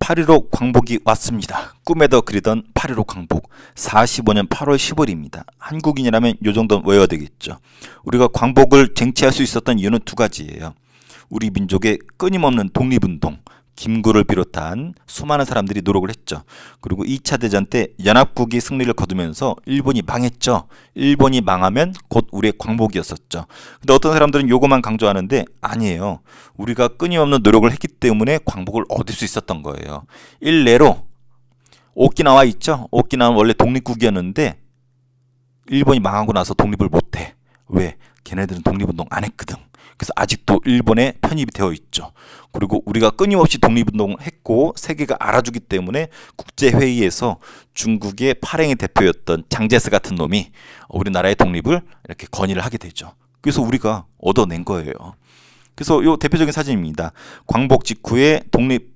8.15 광복이 왔습니다. 꿈에도 그리던 8.15 광복 45년 8월 15일입니다. 한국인이라면 이 정도는 외워야 되겠죠. 우리가 광복을 쟁취할 수 있었던 이유는 두 가지예요. 우리 민족의 끊임없는 독립운동, 김구를 비롯한 수많은 사람들이 노력을 했죠. 그리고 2차 대전 때 연합국이 승리를 거두면서 일본이 망했죠. 일본이 망하면 곧 우리의 광복이었었죠. 근데 어떤 사람들은 요거만 강조하는데 아니에요. 우리가 끊임없는 노력을 했기 때문에 광복을 얻을 수 있었던 거예요. 일례로 오키나와 있죠. 오키나와는 원래 독립국이었는데 일본이 망하고 나서 독립을 못해. 왜? 걔네들은 독립운동 안 했거든. 그래서 아직도 일본에 편입이 되어 있죠. 그리고 우리가 끊임없이 독립운동을 했고 세계가 알아주기 때문에 국제회의에서 중국의 파랭의 대표였던 장제스 같은 놈이 우리나라의 독립을 이렇게 건의를 하게 되죠. 그래서 우리가 얻어낸 거예요. 그래서 이 대표적인 사진입니다. 광복 직후에 독립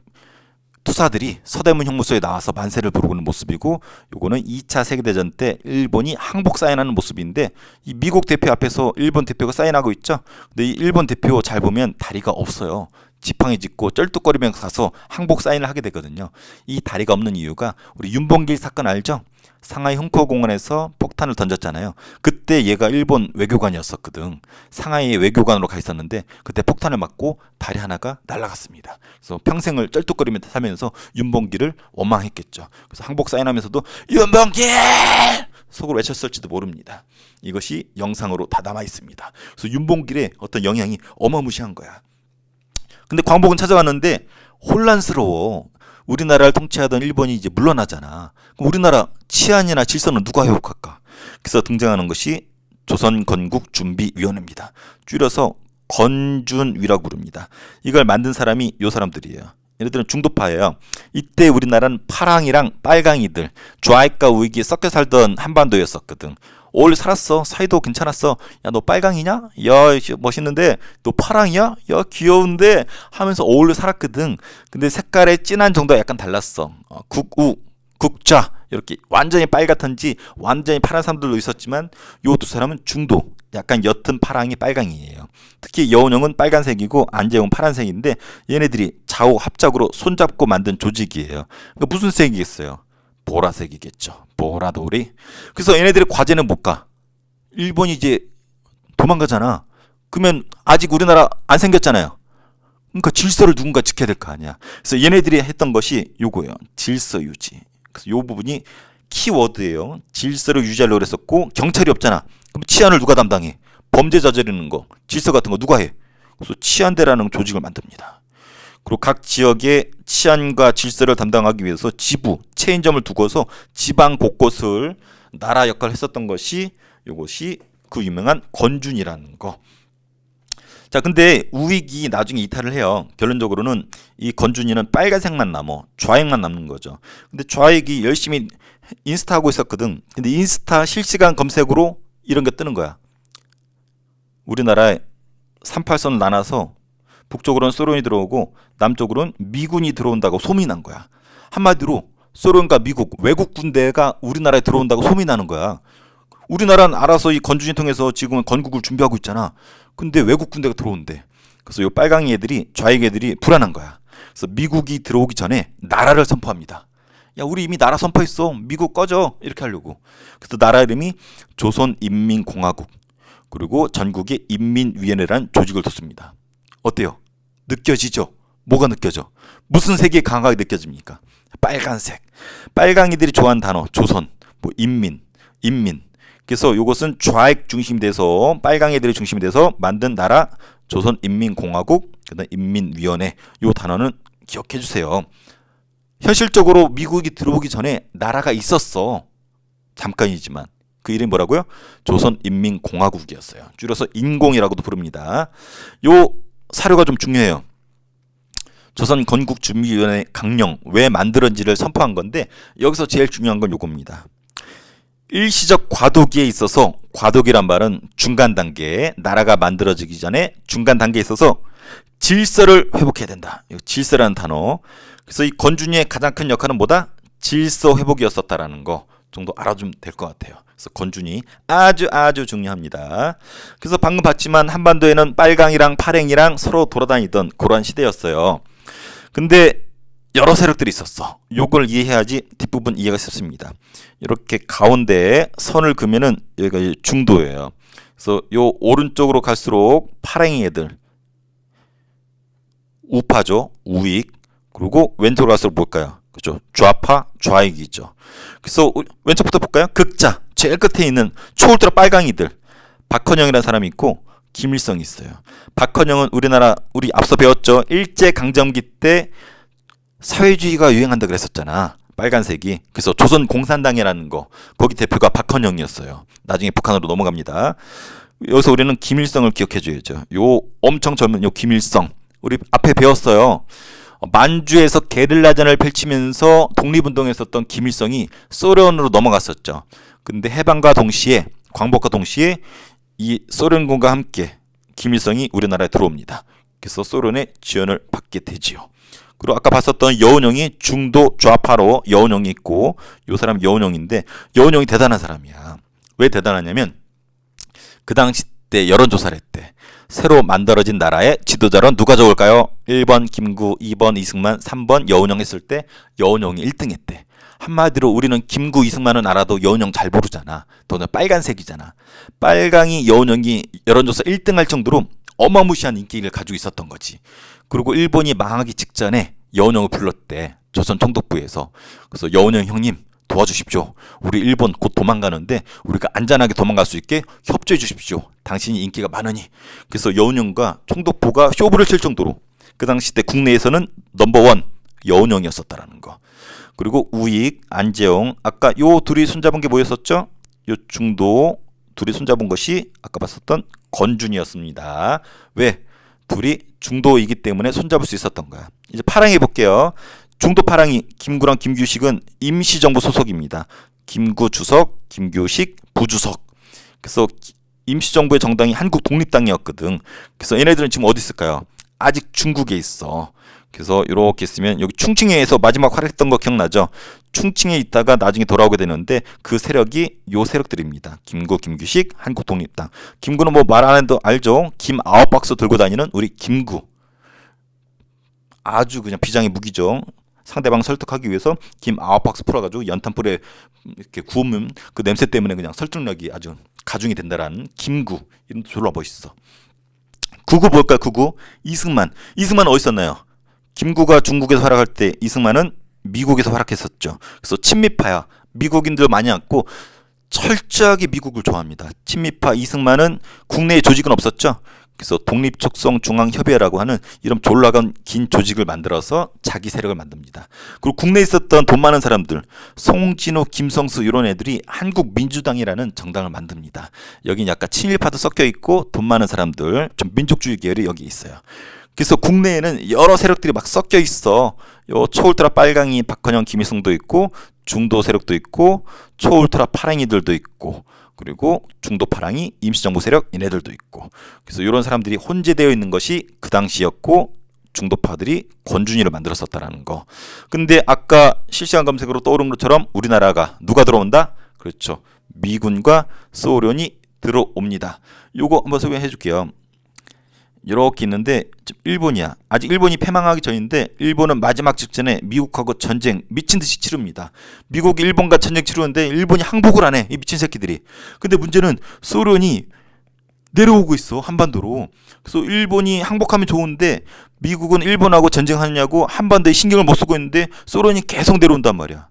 투사들이 서대문 형무소에 나와서 만세를 부르는 모습이고, 요거는 2차 세계대전 때 일본이 항복 사인하는 모습인데 이 미국 대표 앞에서 일본 대표가 사인하고 있죠. 근데 이 일본 대표 잘 보면 다리가 없어요. 지팡이 짚고 쩔뚝거리면서 가서 항복 사인을 하게 되거든요. 이 다리가 없는 이유가 우리 윤봉길 사건 알죠? 상하이 흥포공원에서 폭탄을 던졌잖아요. 그때 얘가 일본 외교관이었었거든. 상하이의 외교관으로 가 있었는데 그때 폭탄을 맞고 다리 하나가 날아갔습니다. 그래서 평생을 쩔뚝거리면서 사면서 윤봉길을 원망했겠죠. 그래서 항복 사인하면서도 윤봉길! 속으로 외쳤을지도 모릅니다. 이것이 영상으로 다 남아 있습니다. 그래서 윤봉길의 어떤 영향이 어마무시한 거야. 근데 광복은 찾아왔는데 혼란스러워. 우리나라를 통치하던 일본이 이제 물러나잖아. 그럼 우리나라 치안이나 질서는 누가 회복할까? 그래서 등장하는 것이 조선건국준비위원회입니다. 줄여서 건준위라고 부릅니다. 이걸 만든 사람이 요 사람들이에요. 얘네들은 중도파예요. 이때 우리나라는 파랑이랑 빨강이들, 좌익과 우익이 섞여 살던 한반도였었거든. 오래 살았어. 사이도 괜찮았어. 야, 너 빨강이냐? 야, 멋있는데. 너 파랑이야? 야, 귀여운데. 하면서 어울려 살았거든. 근데 색깔의 진한 정도가 약간 달랐어. 국우, 국자 이렇게 완전히 빨갛던지 완전히 파란 사람들도 있었지만 요 두 사람은 중도. 약간 옅은 파랑이 빨강이에요. 특히 여운형은 빨간색이고 안재홍은 파란색인데 얘네들이 좌우 합작으로 손잡고 만든 조직이에요. 그러니까 무슨 색이겠어요? 보라색이겠죠. 보라돌이. 그래서 얘네들의 과제는 못 가. 일본이 이제 도망가잖아. 그러면 아직 우리나라 안 생겼잖아요. 그러니까 질서를 누군가 지켜야 될 거 아니야. 그래서 얘네들이 했던 것이 요거예요. 질서 유지. 그래서 요 부분이 키워드예요. 질서를 유지하려고 했었고 경찰이 없잖아. 그럼 치안을 누가 담당해? 범죄 저지르는 거, 질서 같은 거 누가 해? 그래서 치안대라는 조직을 만듭니다. 그리고 각 지역의 치안과 질서를 담당하기 위해서 지부, 체인점을 두고서 지방 곳곳을 나라 역할을 했었던 것이 이것이 그 유명한 건준이라는 거. 자, 근데 우익이 나중에 이탈을 해요. 결론적으로는 이 건준이는 빨간색만 남어, 좌익만 남는 거죠. 근데 좌익이 열심히 인스타 하고 있었거든. 근데 인스타 실시간 검색으로 이런 게 뜨는 거야. 우리나라에 38선을 나눠서 북쪽으로는 소련이 들어오고 남쪽으로는 미군이 들어온다고 소문이 난 거야. 한마디로 소련과 미국, 외국 군대가 우리나라에 들어온다고 소문이 나는 거야. 우리나라는 알아서 이 건준이 통해서 지금은 건국을 준비하고 있잖아. 근데 외국 군대가 들어온대. 그래서 이 빨강이 애들이, 좌익 애들이 불안한 거야. 그래서 미국이 들어오기 전에 나라를 선포합니다. 야, 우리 이미 나라 선포했어. 미국 꺼져. 이렇게 하려고. 그래서 나라 이름이 조선인민공화국. 그리고 전국에 인민위원회라는 조직을 뒀습니다. 어때요? 느껴지죠? 뭐가 느껴져? 무슨 색이 강하게 느껴집니까? 빨간색. 빨강이들이 좋아하는 단어 조선, 뭐 인민. 그래서 이것은 좌익 중심이 돼서 빨강이들이 중심이 돼서 만든 나라 조선인민공화국, 그다음 인민위원회. 요 단어는 기억해 주세요. 현실적으로 미국이 들어오기 전에 나라가 있었어. 잠깐이지만. 그 이름이 뭐라고요? 조선인민공화국이었어요. 줄여서 인공이라고도 부릅니다. 요 사료가 좀 중요해요. 조선건국준비위원회 강령 왜 만들었는지를 선포한 건데 여기서 제일 중요한 건 요겁니다. 일시적 과도기에 있어서, 과도기란 말은 중간 단계, 나라가 만들어지기 전에 중간 단계에 있어서 질서를 회복해야 된다. 이 질서라는 단어. 그래서 이 건준이의 가장 큰 역할은 뭐다? 질서 회복이었었다라는 거 정도 알아주면 될 것 같아요. 그래서 건준이 아주 중요합니다. 그래서 방금 봤지만 한반도에는 빨강이랑 파랭이랑 서로 돌아다니던 그러한 시대였어요. 근데 여러 세력들이 있었어. 요걸 이해해야지 뒷부분 이해가 쉽습니다. 이렇게 가운데에 선을 그으면은 여기가 이제 중도예요. 그래서 요 오른쪽으로 갈수록 파랭이 애들 우파죠. 우익. 그리고 왼쪽으로 갈수록 뭘까요? 그죠? 좌파, 좌익이죠. 그래서 왼쪽부터 볼까요? 극자. 제일 끝에 있는 초울트라 빨강이들. 박헌영이라는 사람이 있고 김일성이 있어요. 박헌영은 우리 앞서 배웠죠. 일제강점기 때 사회주의가 유행한다 그랬었잖아. 빨간색이. 그래서 조선공산당이라는 거. 거기 대표가 박헌영이었어요. 나중에 북한으로 넘어갑니다. 여기서 우리는 김일성을 기억해줘야죠. 요 엄청 젊은 요 김일성. 우리 앞에 배웠어요. 만주에서 게릴라전을 펼치면서 독립운동했었던 김일성이 소련으로 넘어갔었죠. 근데 해방과 동시에 광복과 동시에 이 소련군과 함께 김일성이 우리나라에 들어옵니다. 그래서 소련의 지원을 받게 되지요. 그리고 아까 봤었던 여운형이 중도 좌파로 여운형이 있고 이 사람 여운형인데 여운형이 대단한 사람이야. 왜 대단하냐면 그 당시 때 여론조사를 했대. 새로 만들어진 나라의 지도자로 누가 좋을까요? 1번 김구, 2번 이승만, 3번 여운형 했을 때 여운형이 1등 했대. 한마디로 우리는 김구, 이승만은 알아도 여운형 잘 모르잖아. 너는 빨간색이잖아. 빨강이 여운형이 여론조사 1등 할 정도로 어마무시한 인기를 가지고 있었던 거지. 그리고 일본이 망하기 직전에 여운형을 불렀대. 조선 총독부에서. 그래서 여운형 형님 도와주십시오. 우리 일본 곧 도망가는데 우리가 안전하게 도망갈 수 있게 협조해 주십시오. 당신이 인기가 많으니. 그래서 여운형과 총독부가 쇼부를 칠 정도로 그 당시 때 국내에서는 넘버원 여운형이었었다라는 거. 그리고 우익, 안재홍. 아까 요 둘이 손잡은 게 뭐였었죠? 요 중도 둘이 손잡은 것이 아까 봤었던 건준이었습니다. 왜? 둘이 중도이기 때문에 손잡을 수 있었던 거야. 이제 파랑이 볼게요. 중도 파랑이 김구랑 김규식은 임시정부 소속입니다. 김구 주석, 김규식 부주석. 그래서 임시정부의 정당이 한국 독립당이었거든. 그래서 얘네들은 지금 어디 있을까요? 아직 중국에 있어. 그래서 이렇게 있으면 여기 충칭에서 마지막 활약했던 거 기억나죠? 충칭에 있다가 나중에 돌아오게 되는데 그 세력이 요 세력들입니다. 김구, 김규식, 한국독립당. 김구는 뭐 말 안 해도 알죠? 김 9박스 들고 다니는 우리 김구. 아주 그냥 비장의 무기죠. 상대방 설득하기 위해서 김 9박스 풀어가지고 연탄불에 이렇게 구우면 그 냄새 때문에 그냥 설득력이 아주 가중이 된다라는 김구. 이름도 졸라 멋있어. 구구 뭘까요? 구구? 이승만. 이승만 어디 있었나요? 김구가 중국에서 활약할 때 이승만은 미국에서 활약했었죠. 그래서 친미파야. 미국인들 많이 왔고 철저하게 미국을 좋아합니다. 친미파 이승만은 국내에 조직은 없었죠. 그래서 독립척성중앙협의회라고 하는 이런 졸라간 긴 조직을 만들어서 자기 세력을 만듭니다. 그리고 국내에 있었던 돈 많은 사람들, 송진호, 김성수 이런 애들이 한국민주당이라는 정당을 만듭니다. 여긴 약간 친일파도 섞여 있고 돈 많은 사람들, 좀 민족주의 계열이 여기 있어요. 그래서 국내에는 여러 세력들이 막 섞여 있어. 요 초울트라 빨강이 박헌영, 김일성도 있고 중도 세력도 있고 초울트라 파랑이들도 있고 그리고 중도 파랑이 임시정부 세력 얘네들도 있고 그래서 이런 사람들이 혼재되어 있는 것이 그 당시였고 중도파들이 권준위를 만들었었다는 거. 근데 아까 실시간 검색으로 떠오른 것처럼 우리나라가 누가 들어온다? 그렇죠. 미군과 소련이 들어옵니다. 요거 한번 소개해 줄게요. 이렇게 있는데 일본이야. 아직 일본이 패망하기 전인데 일본은 마지막 직전에 미국하고 전쟁 미친 듯이 치릅니다. 미국이 일본과 전쟁 치르는데 일본이 항복을 안 해. 이 미친 새끼들이. 근데 문제는 소련이 내려오고 있어. 한반도로. 그래서 일본이 항복하면 좋은데 미국은 일본하고 전쟁하느냐고 한반도에 신경을 못 쓰고 있는데 소련이 계속 내려온단 말이야.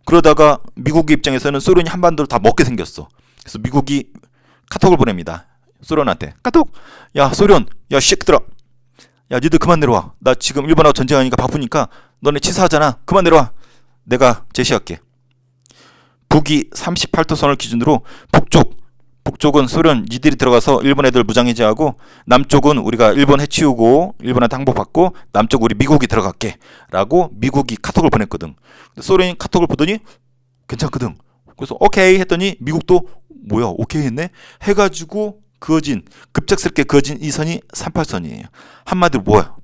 그러다가 미국의 입장에서는 소련이 한반도를 다 먹게 생겼어. 그래서 미국이 카톡을 보냅니다. 소련한테 카톡. 야 소련, 야 새끼들아, 야 니들 그만 내려와. 나 지금 일본하고 전쟁하니까 바쁘니까 너네 치사하잖아. 그만 내려와. 내가 제시할게. 북위 38도선을 기준으로 북쪽은 소련 니들이 들어가서 일본 애들 무장해제하고 남쪽은 우리가 일본 해치우고 일본한테 항복받고 남쪽 우리 미국이 들어갈게 라고 미국이 카톡을 보냈거든. 소련이 카톡을 보더니 괜찮거든. 그래서 오케이 했더니 미국도 뭐야 오케이 했네 해가지고 급작스럽게 그어진 이 선이 38선이에요. 한마디로 뭐야?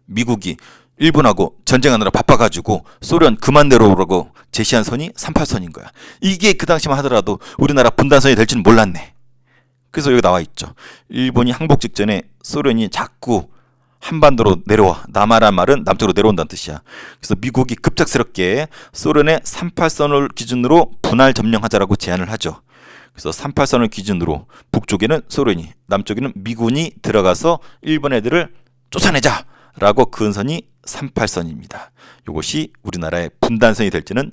미국이 일본하고 전쟁하느라 바빠가지고 소련 그만 내려오라고 제시한 선이 38선인 거야. 이게 그 당시만 하더라도 우리나라 분단선이 될지는 몰랐네. 그래서 여기 나와 있죠. 일본이 항복 직전에 소련이 자꾸 한반도로 내려와. 남아란 말은 남쪽으로 내려온다는 뜻이야. 그래서 미국이 급작스럽게 소련의 38선을 기준으로 분할 점령하자라고 제안을 하죠. 그래서 38선을 기준으로 북쪽에는 소련이, 남쪽에는 미군이 들어가서 일본 애들을 쫓아내자라고 그은 선이 38선입니다. 이것이 우리나라의 분단선이 될지는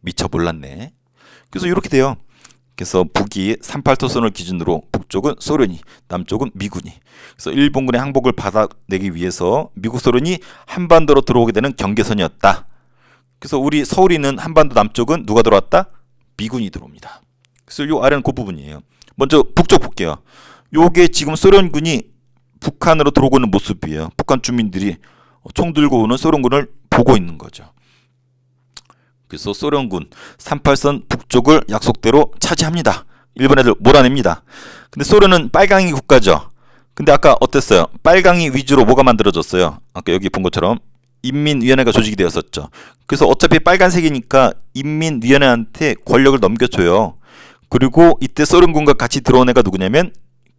미처 몰랐네. 그래서 이렇게 돼요. 그래서 북이 38도선을 기준으로 북쪽은 소련이, 남쪽은 미군이. 그래서 일본군의 항복을 받아내기 위해서 미국 소련이 한반도로 들어오게 되는 경계선이었다. 그래서 우리 서울에 있는 한반도 남쪽은 누가 들어왔다? 미군이 들어옵니다. 그래서 요 아래는 그 부분이에요. 먼저 북쪽 볼게요. 요게 지금 소련군이 북한으로 들어오고 있는 모습이에요. 북한 주민들이 총 들고 오는 소련군을 보고 있는 거죠. 그래서 소련군 38선 북쪽을 약속대로 차지합니다. 일본 애들 몰아냅니다. 근데 소련은 빨강이 국가죠. 근데 아까 어땠어요? 빨강이 위주로 뭐가 만들어졌어요? 아까 여기 본 것처럼 인민위원회가 조직이 되었었죠. 그래서 어차피 빨간색이니까 인민위원회한테 권력을 넘겨줘요. 그리고 이때 소련군과 같이 들어온 애가 누구냐면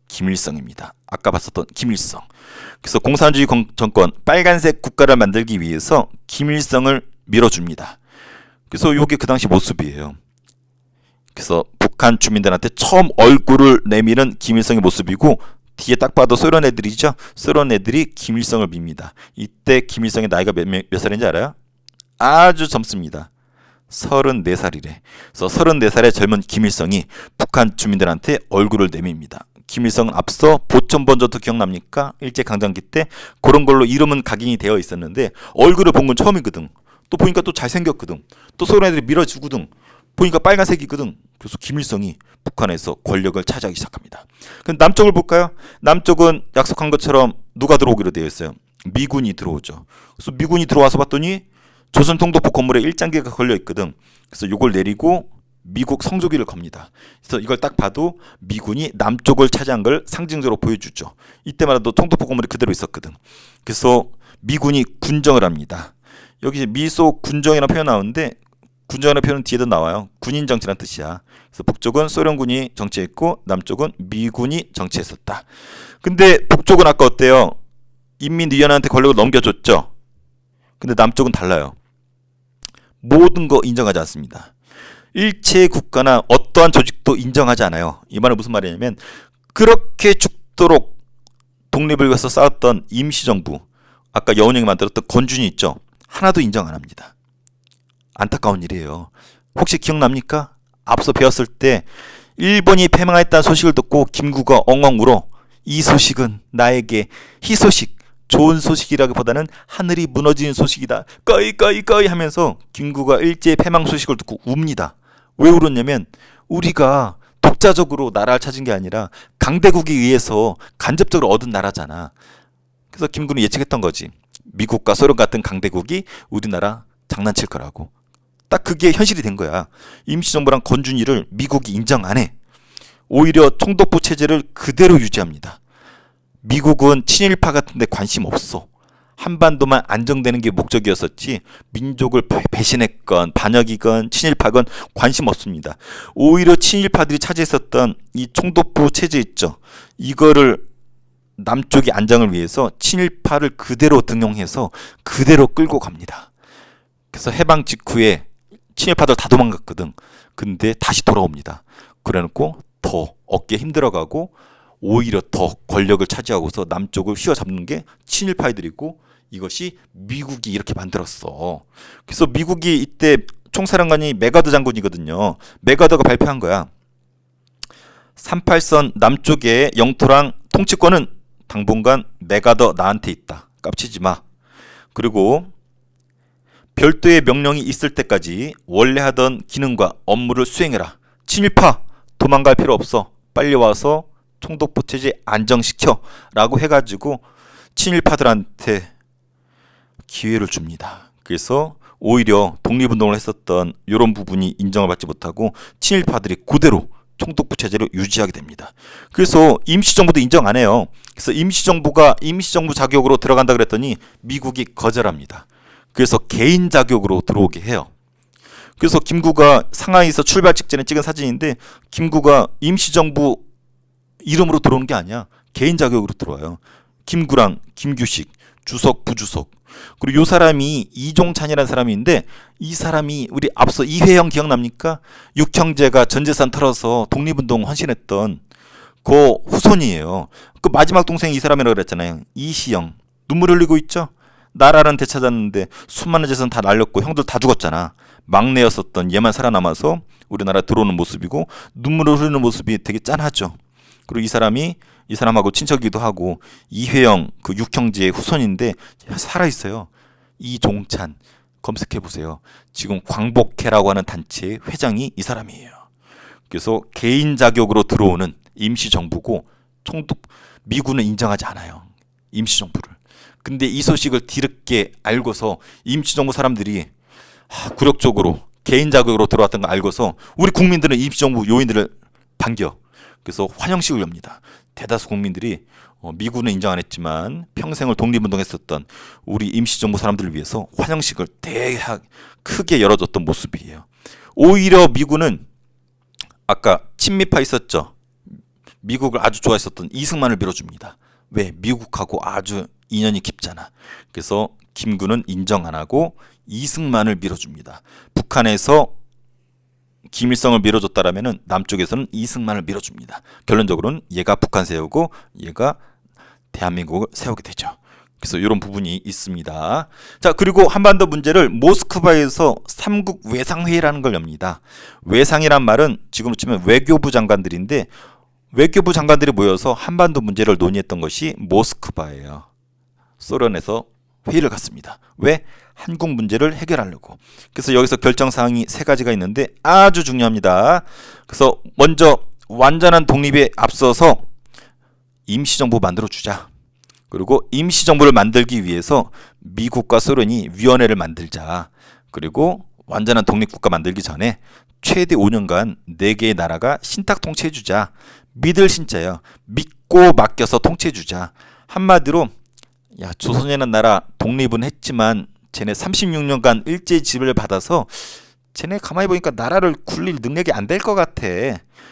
김일성입니다. 아까 봤었던 김일성. 그래서 공산주의 정권 빨간색 국가를 만들기 위해서 김일성을 밀어줍니다. 그래서 이게 그 당시 모습이에요. 그래서 북한 주민들한테 처음 얼굴을 내미는 김일성의 모습이고 뒤에 딱 봐도 소련 애들이죠. 소련 애들이 김일성을 밉니다. 이때 김일성의 나이가 몇 살인지 알아요? 아주 젊습니다. 34살이래. 그래서 34살의 젊은 김일성이 북한 주민들한테 얼굴을 내밉니다. 김일성은 앞서 보천번전도 기억납니까? 일제강점기 때 그런 걸로 이름은 각인이 되어 있었는데 얼굴을 본 건 처음이거든. 또 보니까 또 잘생겼거든. 또 소련 애들이 밀어주거든. 보니까 빨간색이거든. 그래서 김일성이 북한에서 권력을 차지하기 시작합니다. 그럼 남쪽을 볼까요? 남쪽은 약속한 것처럼 누가 들어오기로 되어 있어요? 미군이 들어오죠. 그래서 미군이 들어와서 봤더니 조선통도포 건물에 일장기가 걸려 있거든. 그래서 이걸 내리고 미국 성조기를 겁니다. 그래서 이걸 딱 봐도 미군이 남쪽을 차지한 걸 상징적으로 보여주죠. 이때만 해도 통도포 건물이 그대로 있었거든. 그래서 미군이 군정을 합니다. 여기 미소 군정이라는 표현 나오는데 군정이라는 표현은 뒤에도 나와요. 군인 정치라는 뜻이야. 그래서 북쪽은 소련군이 정치했고 남쪽은 미군이 정치했었다. 근데 북쪽은 아까 어때요? 인민위원회한테 권력을 넘겨줬죠. 근데 남쪽은 달라요. 모든 거 인정하지 않습니다. 일체 국가나 어떠한 조직도 인정하지 않아요. 이 말은 무슨 말이냐면 그렇게 죽도록 독립을 위해서 싸웠던 임시정부, 아까 여운형이 만들었던 건준이 있죠. 하나도 인정 안 합니다. 안타까운 일이에요. 혹시 기억납니까? 앞서 배웠을 때 일본이 패망했다는 소식을 듣고 김구가 엉엉 울어. 이 소식은 나에게 희소식, 좋은 소식이라기보다는 하늘이 무너지는 소식이다. 꺼이 하면서 김구가 일제의 패망 소식을 듣고 웁니다. 왜 울었냐면 우리가 독자적으로 나라를 찾은 게 아니라 강대국에 의해서 간접적으로 얻은 나라잖아. 그래서 김구는 예측했던 거지. 미국과 소련 같은 강대국이 우리나라 장난칠 거라고. 딱 그게 현실이 된 거야. 임시정부랑 건준이를 미국이 인정 안 해. 오히려 총독부 체제를 그대로 유지합니다. 미국은 친일파 같은 데 관심 없어. 한반도만 안정되는 게 목적이었었지 민족을 배신했건 반역이건 친일파건 관심 없습니다. 오히려 친일파들이 차지했었던 이 총독부 체제 있죠. 이거를 남쪽의 안정을 위해서 친일파를 그대로 등용해서 그대로 끌고 갑니다. 그래서 해방 직후에 친일파들 다 도망갔거든. 근데 다시 돌아옵니다. 그래놓고 더 어깨 힘들어가고 오히려 더 권력을 차지하고서 남쪽을 휘어잡는 게 친일파들이고 이것이 미국이 이렇게 만들었어. 그래서 미국이 이때 총사령관이 메가더 장군이거든요. 메가더가 발표한 거야. 38선 남쪽의 영토랑 통치권은 당분간 메가더 나한테 있다. 깝치지 마. 그리고 별도의 명령이 있을 때까지 원래 하던 기능과 업무를 수행해라. 친일파 도망갈 필요 없어. 빨리 와서 총독부 체제 안정시켜 라고 해가지고 친일파들한테 기회를 줍니다. 그래서 오히려 독립운동을 했었던 이런 부분이 인정을 받지 못하고 친일파들이 그대로 총독부 체제를 유지하게 됩니다. 그래서 임시정부도 인정 안 해요. 그래서 임시정부가 임시정부 자격으로 들어간다 그랬더니 미국이 거절합니다. 그래서 개인 자격으로 들어오게 해요. 그래서 김구가 상하이에서 출발 직전에 찍은 사진인데 김구가 임시정부 이름으로 들어오는 게 아니야. 개인 자격으로 들어와요. 김구랑, 김규식, 주석, 부주석. 그리고 요 사람이 이종찬이라는 사람인데 이 사람이 우리 앞서 이회영 기억납니까? 육형제가 전재산 털어서 독립운동 헌신했던 그 후손이에요. 그 마지막 동생이 이 사람이라고 그랬잖아요. 이시영. 눈물 흘리고 있죠? 나라는 되찾았는데 수많은 재산 다 날렸고 형들 다 죽었잖아. 막내였었던 얘만 살아남아서 우리나라 들어오는 모습이고 눈물을 흐르는 모습이 되게 짠하죠. 그리고 이 사람하고 친척이기도 하고 이회영 그 육형제의 후손인데 살아있어요. 이종찬 검색해보세요. 지금 광복회라고 하는 단체의 회장이 이 사람이에요. 그래서 개인 자격으로 들어오는 임시정부고 미군은 인정하지 않아요. 임시정부를. 근데 이 소식을 뒤늦게 알고서 임시정부 사람들이 굴욕적으로 개인 자격으로 들어왔던 거 알고서 우리 국민들은 임시정부 요인들을 반겨. 그래서 환영식을 엽니다. 대다수 국민들이 미군은 인정 안 했지만 평생을 독립운동했었던 우리 임시정부 사람들을 위해서 환영식을 크게 열어줬던 모습이에요. 오히려 미군은 아까 친미파 있었죠. 미국을 아주 좋아했었던 이승만을 밀어줍니다. 왜? 미국하고 아주 인연이 깊잖아. 그래서 김구는 인정 안 하고 이승만을 밀어줍니다. 북한에서 김일성을 밀어줬다라면은 남쪽에서는 이승만을 밀어줍니다. 결론적으로는 얘가 북한 세우고 얘가 대한민국을 세우게 되죠. 그래서 이런 부분이 있습니다. 자, 그리고 한반도 문제를 모스크바에서 삼국 외상회의라는 걸 엽니다. 외상이란 말은 지금으로 치면 외교부 장관들인데 외교부 장관들이 모여서 한반도 문제를 논의했던 것이 모스크바예요. 소련에서 회의를 갖습니다. 왜? 한국 문제를 해결하려고. 그래서 여기서 결정사항이 3가지가 있는데 아주 중요합니다. 그래서 먼저 완전한 독립에 앞서서 임시정부 만들어주자. 그리고 임시정부를 만들기 위해서 미국과 소련이 위원회를 만들자. 그리고 완전한 독립국가 만들기 전에 최대 5년간 4개의 나라가 신탁 통치해주자. 믿을 신자예요. 믿고 맡겨서 통치해주자. 한마디로 조선이라는 나라 독립은 했지만 쟤네 36년간 일제히 지배를 받아서 쟤네 가만히 보니까 나라를 굴릴 능력이 안 될 것 같아.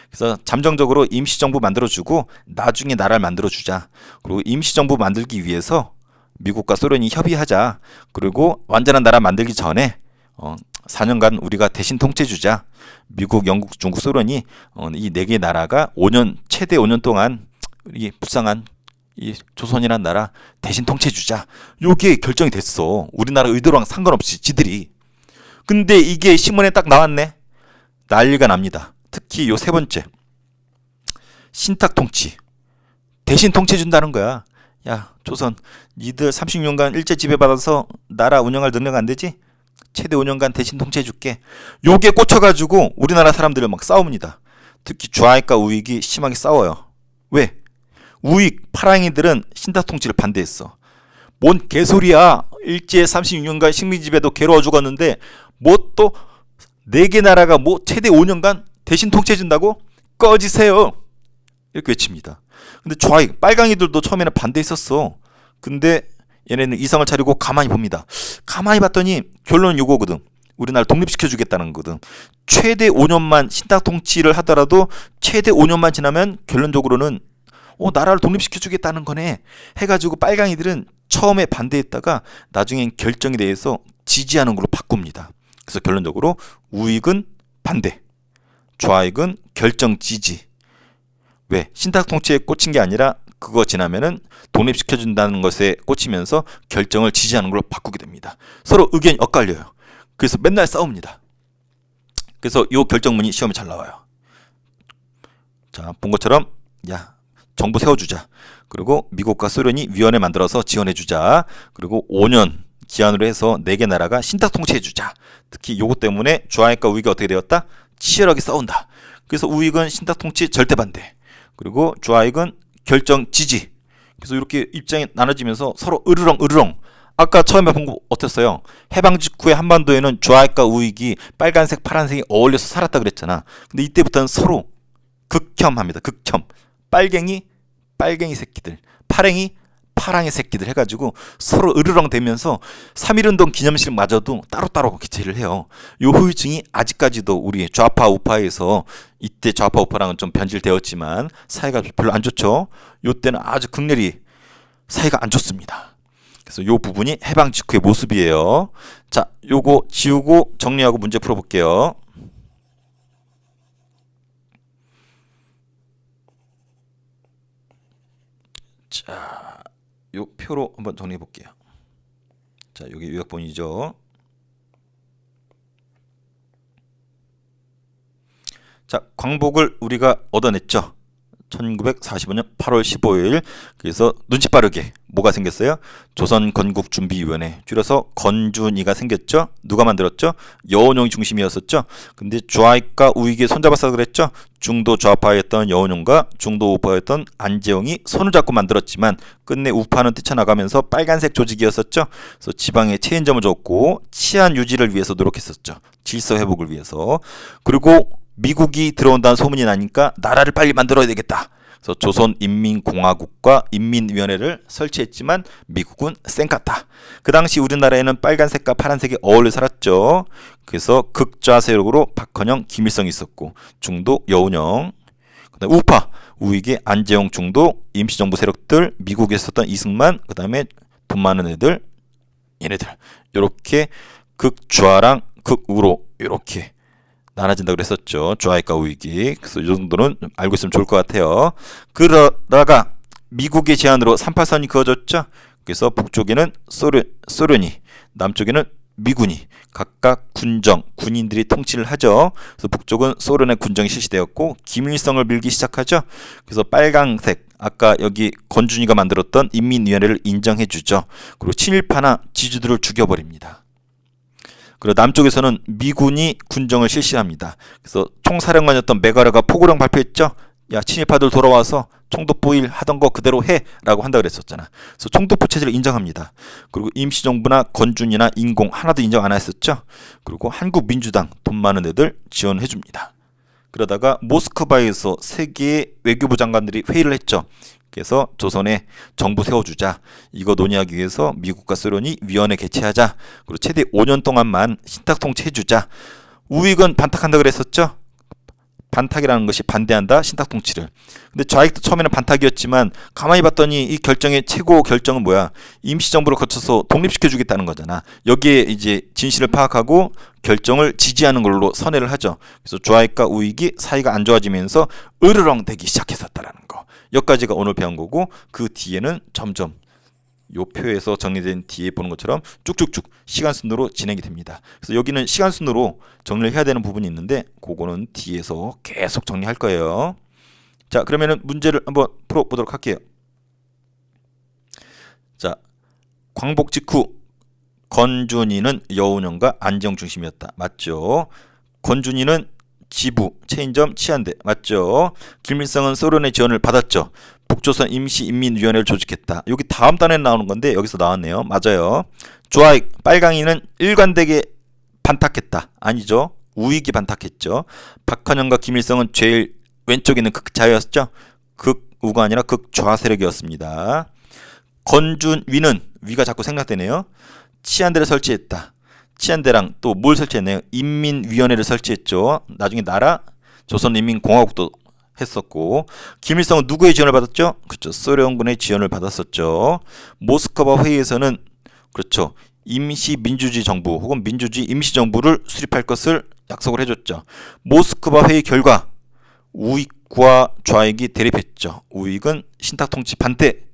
그래서 잠정적으로 임시정부 만들어주고 나중에 나라를 만들어주자. 그리고 임시정부 만들기 위해서 미국과 소련이 협의하자. 그리고 완전한 나라 만들기 전에 4년간 우리가 대신 통치해주자. 미국, 영국, 중국, 소련이 이 4개의 나라가 최대 5년 동안 이 불쌍한 이 조선이라는 나라 대신 통치해주자. 요게 결정이 됐어. 우리나라 의도랑 상관없이 지들이. 근데 이게 신문에 딱 나왔네. 난리가 납니다. 특히 요 3번째. 신탁 통치. 대신 통치해준다는 거야. 야, 조선 니들 30년간 일제 지배받아서 나라 운영할 능력 안 되지? 최대 5년간 대신 통치해줄게. 요게 꽂혀가지고 우리나라 사람들을 막 싸웁니다. 특히 좌익과 우익이 심하게 싸워요. 왜? 우익, 파랑이들은 신탁 통치를 반대했어. 뭔 개소리야. 일제 36년간 식민지배도 괴로워 죽었는데 뭐 또 4개 나라가 뭐 최대 5년간 대신 통치해준다고? 꺼지세요. 이렇게 외칩니다. 근데 좌익, 빨강이들도 처음에는 반대했었어. 근데 얘네는 이성을 차리고 가만히 봅니다. 가만히 봤더니 결론은 요거거든. 우리나라 독립시켜주겠다는 거거든. 최대 5년만 신탁 통치를 하더라도 최대 5년만 지나면 결론적으로는 나라를 독립시켜주겠다는 거네 해가지고 빨강이들은 처음에 반대했다가 나중엔 결정에 대해서 지지하는 걸로 바꿉니다. 그래서 결론적으로 우익은 반대, 좌익은 결정 지지. 왜? 신탁 통치에 꽂힌 게 아니라 그거 지나면은 독립시켜준다는 것에 꽂히면서 결정을 지지하는 걸로 바꾸게 됩니다. 서로 의견이 엇갈려요. 그래서 맨날 싸웁니다. 그래서 이 결정문이 시험에 잘 나와요. 자, 본 것처럼 정부 세워주자. 그리고 미국과 소련이 위원회 만들어서 지원해주자. 그리고 5년 기한으로 해서 4개 나라가 신탁 통치해주자. 특히 요것 때문에 좌익과 우익이 어떻게 되었다? 치열하게 싸운다. 그래서 우익은 신탁 통치 절대 반대. 그리고 좌익은 결정 지지. 그래서 이렇게 입장이 나눠지면서 서로 으르렁. 아까 처음에 본 거 어땠어요? 해방 직후에 한반도에는 좌익과 우익이 빨간색, 파란색이 어울려서 살았다 그랬잖아. 근데 이때부터는 서로 극혐합니다. 극혐. 빨갱이 새끼들, 파랑이 새끼들 해가지고 서로 으르렁 대면서 3.1운동 기념식마저도 따로따로 개최를 해요. 요 후유증이 아직까지도 우리 좌파 우파에서 이때 좌파 우파랑은 좀 변질되었지만 사이가 별로 안 좋죠. 요 때는 아주 극렬히 사이가 안 좋습니다. 그래서 요 부분이 해방 직후의 모습이에요. 자, 요거 지우고 정리하고 문제 풀어볼게요. 자, 요 표로 한번 정리해 볼게요. 자, 여기 요약본이죠. 자, 광복을 우리가 얻어냈죠. 1945년 8월 15일. 그래서 눈치 빠르게 뭐가 생겼어요? 조선건국준비위원회, 줄여서 건준이가 생겼죠. 누가 만들었죠? 여운용이 중심이었었죠. 근데 좌익과 우익이 손잡아서 그랬죠. 중도 좌파였던 여운용과 중도 우파였던 안재홍이 손을 잡고 만들었지만 끝내 우파는 뛰쳐나가면서 빨간색 조직이었었죠. 그래서 지방에 체인점을 줬고 치안 유지를 위해서 노력했었죠. 질서 회복을 위해서. 그리고 미국이 들어온다는 소문이 나니까 나라를 빨리 만들어야 되겠다. 그래서 조선인민공화국과 인민위원회를 설치했지만 미국은 쌩깠다. 그 당시 우리나라에는 빨간색과 파란색이 어울려 살았죠. 그래서 극좌 세력으로 박헌영, 김일성이 있었고 중도 여운형, 그다음에 우파 우익의 안재홍 중도, 임시정부 세력들, 미국에 있었던 이승만, 그다음에 돈 많은 애들, 얘네들 이렇게 극좌랑 극우로 이렇게 나눠진다고 그랬었죠. 좌익과 우익이. 그래서 이 정도는 알고 있으면 좋을 것 같아요. 그러다가 미국의 제안으로 38선이 그어졌죠. 그래서 북쪽에는 소련이, 남쪽에는 미군이 각각 군인들이 통치를 하죠. 그래서 북쪽은 소련의 군정이 실시되었고 김일성을 밀기 시작하죠. 그래서 빨강색, 아까 여기 건준이가 만들었던 인민위원회를 인정해주죠. 그리고 친일파나 지주들을 죽여버립니다. 그리고 남쪽에서는 미군이 군정을 실시합니다. 그래서 총사령관이었던 메가르가 포고령 발표했죠. 야, 친일파들 돌아와서 총독부 일 하던 거 그대로 해 라고 한다고 그랬었잖아. 그래서 총독부 체제를 인정합니다. 그리고 임시정부나 건준이나 인공 하나도 인정 안 했었죠. 그리고 한국민주당 돈 많은 애들 지원해 줍니다. 그러다가 모스크바에서 세계의 외교부 장관들이 회의를 했죠. 그래서 조선에 정부 세워주자. 이거 논의하기 위해서 미국과 소련이 위원회 개최하자. 그리고 최대 5년 동안만 신탁 통치해주자. 우익은 반탁한다 그랬었죠. 반탁이라는 것이 반대한다, 신탁 통치를. 근데 좌익도 처음에는 반탁이었지만 가만히 봤더니 이 결정의 최고 결정은 뭐야? 임시정부를 거쳐서 독립시켜주겠다는 거잖아. 여기에 이제 진실을 파악하고 결정을 지지하는 걸로 선회를 하죠. 그래서 좌익과 우익이 사이가 안 좋아지면서 으르렁 대기 시작했었다라는 거. 여기까지가 오늘 배운 거고 그 뒤에는 점점 요 표에서 정리된 뒤에 보는 것처럼 쭉쭉쭉 시간 순으로 진행이 됩니다. 그래서 여기는 시간 순으로 정리를 해야 되는 부분이 있는데 그거는 뒤에서 계속 정리할 거예요. 자, 그러면은 문제를 한번 풀어보도록 할게요. 자, 광복 직후 건준이는 여운형과 안재홍 중심이었다. 맞죠? 건준이는 지부, 체인점, 치안대. 맞죠? 김일성은 소련의 지원을 받았죠. 북조선 임시인민위원회를 조직했다. 여기 다음 단에 나오는 건데 여기서 나왔네요. 맞아요. 좌익, 빨강이는 일관되게 반탁했다. 아니죠. 우익이 반탁했죠. 박헌영과 김일성은 제일 왼쪽에 있는 극자였죠. 극우가 아니라 극좌 세력이었습니다. 건준위는, 위가 자꾸 생략되네요. 치안대를 설치했다. 치안대랑 또 뭘 설치했나요? 인민위원회를 설치했죠. 나중에 나라 조선인민공화국도 했었고, 김일성은 누구의 지원을 받았죠? 그렇죠. 소련군의 지원을 받았었죠. 모스크바 회의에서는 그렇죠. 임시민주주의 정부 혹은 민주주의 임시정부를 수립할 것을 약속을 해줬죠. 모스크바 회의 결과 우익과 좌익이 대립했죠. 우익은 신탁통치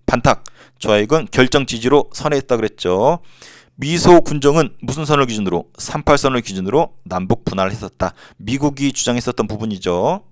반탁, 좌익은 결정 지지로 선회했다 그랬죠. 미소 군정은 무슨 선을 기준으로? 38선을 기준으로 남북 분할을 했었다. 미국이 주장했었던 부분이죠.